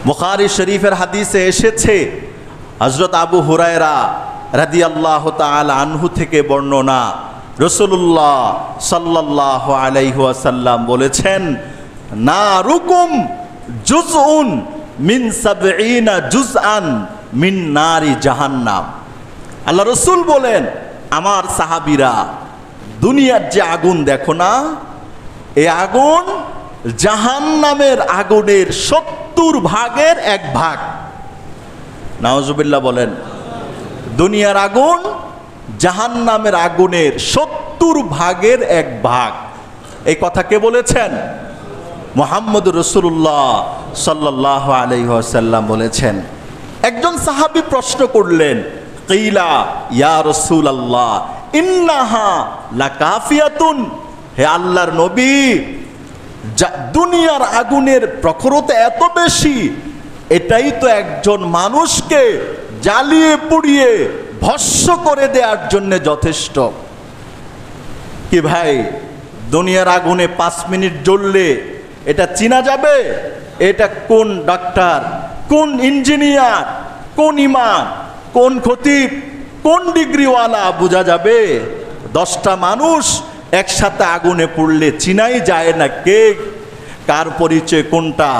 বুখারী শরীফের হাদিসে এসেছে, হযরত আবু হুরায়রা রাদিয়াল্লাহু তাআলা আনহু থেকে বর্ণনা, রাসূলুল্লাহ সাল্লাল্লাহু আলাইহি ওয়াসাল্লাম বলেছেন, নারুকুম জুজউন মিন সাবঈনা জুজআন মিন নারি জাহান্নাম। আল্লাহ রসুল বলেন, আমার সাহাবীরা, দুনিয়ার যে আগুন দেখো না, এই আগুন জাহান্নামের আগুনের 70 ভাগের 1 ভাগ। নাউজুবিল্লাহ বলেন। দুনিয়ার আগুন জাহান্নামের আগুনের 70 ভাগের 1 ভাগ। এই কথা কে বলেছেন? মুহাম্মদুর রাসূলুল্লাহ সাল্লাল্লাহু আলাইহি ওয়াসাল্লাম বলেছেন। একজন সাহাবী প্রশ্ন করলেন, কিলা ইয়া রাসূলুল্লাহ ইন্নাহা লাকাফিয়াতুন। হে আল্লাহর নবী, দুনিয়ার আগুনের প্রখরতা এত বেশি, এটাই তো একজন মানুষকে জ্বালিয়ে পুড়িয়ে ভস্ম করে দেওয়ার জন্য যথেষ্ট। কি ভাই, দুনিয়ার আগুনে 5 মিনিট জ্বললে এটা চিনা যাবে? এটা কোন ডাক্তার, কোন ইঞ্জিনিয়ার, কোন ইমাম, কোন খতিব, কোন ডিগ্রিওয়ালা বোঝা যাবে? 10টা মানুষ একসাথে আগুনে পড়লে চিনাই যায় না কে কার পরিচয় কোনটা।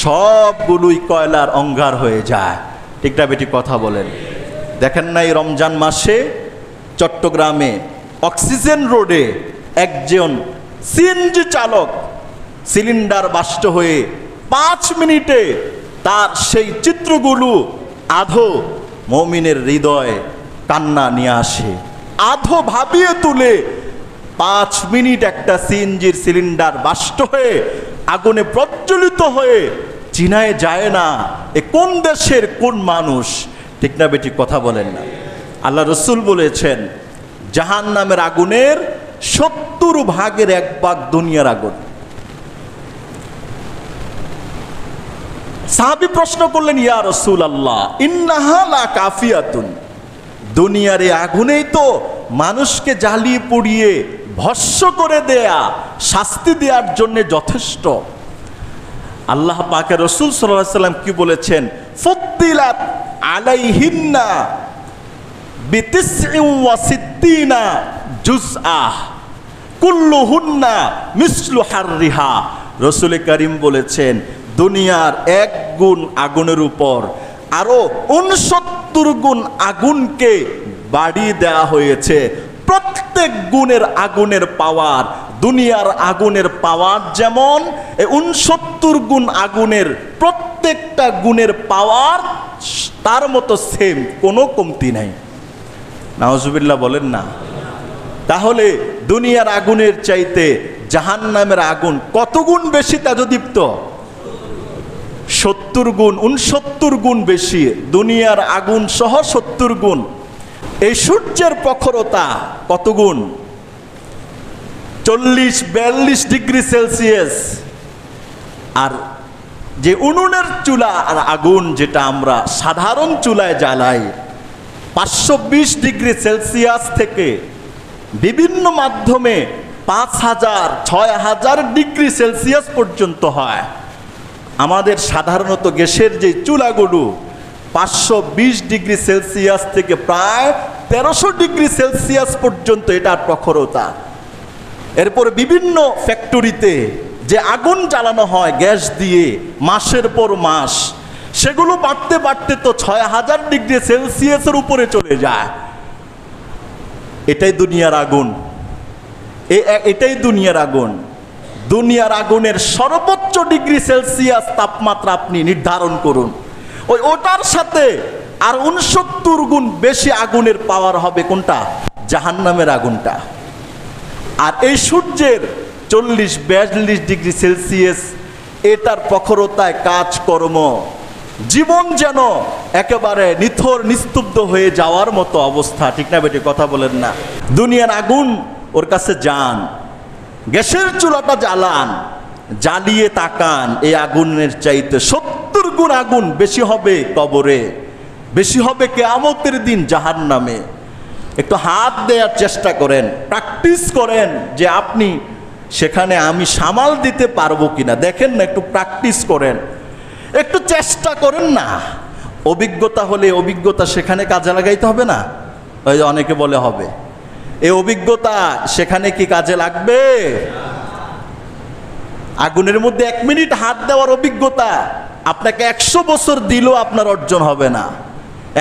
সবগুলোই কয়লার অঙ্গার হয়ে যায়। ঠিক না বেটি? কথা বলেন। দেখেন না, এই রমজান মাসে চট্টগ্রামে অক্সিজেন রোডে একজন সিএনজি চালক সিলিন্ডার বাস্ট হয়ে 5 মিনিটে তার সেই চিত্রগুলো আধো মুমিনের হৃদয়ে কান্না নিয়ে আসে, আধো ভাবিয়ে তুলে। 5 মিনিট একটা সিএনজির সিলিন্ডার বাস্ট হয়ে আগুনে প্রজ্বলিত হয়ে চিনায় যায় না এ কোন দেশের কোন মানুষ। ঠিক না বেটি? কথা বলেন না। আল্লাহ রসুল বলেছেন, জাহান্নামের আগুনের 70 ভাগের 1 ভাগ দুনিয়ার আগুন। সাহাবী প্রশ্ন করলেন, ইয়া রাসূলুল্লাহ ইন্নাহা লাকাফিয়াতুন। দুনিয়ার এই আগুনেই তো মানুষকে জ্বালিয়ে পুড়িয়ে ভস্ম করে দেয়া, শাস্তি দেওয়ার জন্য যথেষ্ট। আল্লাহ পাকের রাসূল সাল্লাল্লাহু আলাইহি ওয়াসাল্লাম কি বলেছেন? ফুদ্দিলাত আলাইহিন্না বিতিসইওয়াসিত্তিনা জুজআহ কুল্লুহুন্না মিসলু হাররিহা। রাসূল করিম বলেছেন, দুনিয়ার 1 গুণ আগুনের উপর আরো 69 গুণ আগুনকে বাড়িয়ে দেওয়া হয়েছে। প্রত্যেক গুণের আগুনের পাওয়ার, দুনিয়ার আগুনের পাওয়ার যেমন, 69 গুণ আগুনের প্রত্যেকটা গুণের পাওয়ার তার মতো সেম, কোনো কমতি নাই। নাউজুবিল্লাহ বলেন না। তাহলে দুনিয়ার আগুনের চাইতে জাহান্নামের আগুন কত গুণ বেশি তেজদীপ্ত? 70 গুণ, 69 গুণ বেশি। দুনিয়ার আগুন সহ 70 গুণ। এই সূর্যের প্রখরতা কত গুণ? 40-42 ডিগ্রি সেলসিয়াস। আর যে উনুনের চুলা আর আগুন যেটা আমরা সাধারণ চুলায় জ্বালাই, 520 ডিগ্রি সেলসিয়াস থেকে বিভিন্ন মাধ্যমে 5000-6000 ডিগ্রি সেলসিয়াস পর্যন্ত হয়। আমাদের সাধারণত গ্যাসের যে চুলাগুলো 520 ডিগ্রি সেলসিয়াস থেকে প্রায় 1300 ডিগ্রি সেলসিয়াস পর্যন্ত এটার প্রখরতা। এরপর বিভিন্ন ফ্যাক্টরিতে যে আগুন জ্বালানো হয় গ্যাস দিয়ে মাসের পর মাস, সেগুলো বাড়তে বাড়তে তো 6000 ডিগ্রি সেলসিয়াসের উপরে চলে যায়। এটাই দুনিয়ার আগুন। এটাই দুনিয়ার আগুন। দুনিয়ার আগুনের সর্বোচ্চ ডিগ্রি সেলসিয়াস তাপমাত্রা আপনি নির্ধারণ করুন, ওটার সাথে আর 69 গুণ বেশি আগুনের পাওয়ার হবে কোনটা? জাহান্নামের আগুনটা। আর এই সূর্যের 40-42 ডিগ্রি সেলসিয়াস এটার প্রখরতায় কাজকর্ম, জীবন যেন একেবারে নিথর নিস্তব্ধ হয়ে যাওয়ার মতো অবস্থা। ঠিক না বেটি? কথা বলেন না। দুনিয়ার আগুন ওর কাছে যান, গ্যাসের চুলাটা জ্বালান, জ্বালিয়ে তাকান, এই আগুনের চাইতে 70 গুণ আগুন বেশি হবে কবরে, বেশি হবে কিয়ামতের দিন জাহান্নামে। একটু হাত দেওয়ার চেষ্টা করেন, প্র্যাকটিস করেন যে আপনি সেখানে আমি সামাল দিতে পারবো কিনা। দেখেন না, একটু প্র্যাকটিস করেন। একটু চেষ্টা করেন না। অভিজ্ঞতা হলে অভিজ্ঞতা সেখানে কাজে লাগাইতে হবে না? ওই যে অনেকে বলে হবে, এই অভিজ্ঞতা সেখানে কি কাজে লাগবে? আগুনের মধ্যে 1 মিনিট হাত দেওয়ার অভিজ্ঞতা আপনাকে 100 বছর দিলেও আপনার অর্জন হবে না।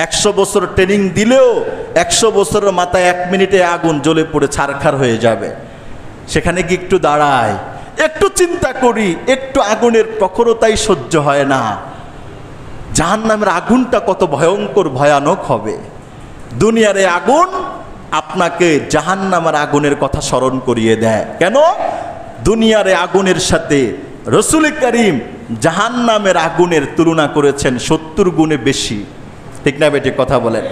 100 বছর ট্রেনিং দিলেও 100 বছরের মাথায় 1 মিনিটে আগুন জ্বলে পড়ে ছারখার হয়ে যাবে। সেখানে কি একটু দাঁড়ায়, একটু চিন্তা করি, একটু আগুনের প্রখরতাই সহ্য হয় না। জাহান্নামের আগুনটা কত ভয়ঙ্কর ভয়ানক হবে। দুনিয়ার এই আগুন আপনাকে জাহান্নামের আগুনের কথা স্মরণ করিয়ে দেয়। কেন? দুনিয়ার এই আগুনের সাথে রসুল করিম জাহান্নামের আগুনের তুলনা করেছেন 70 গুণে বেশি। ঠিক না বেঠিক কথা বলেন?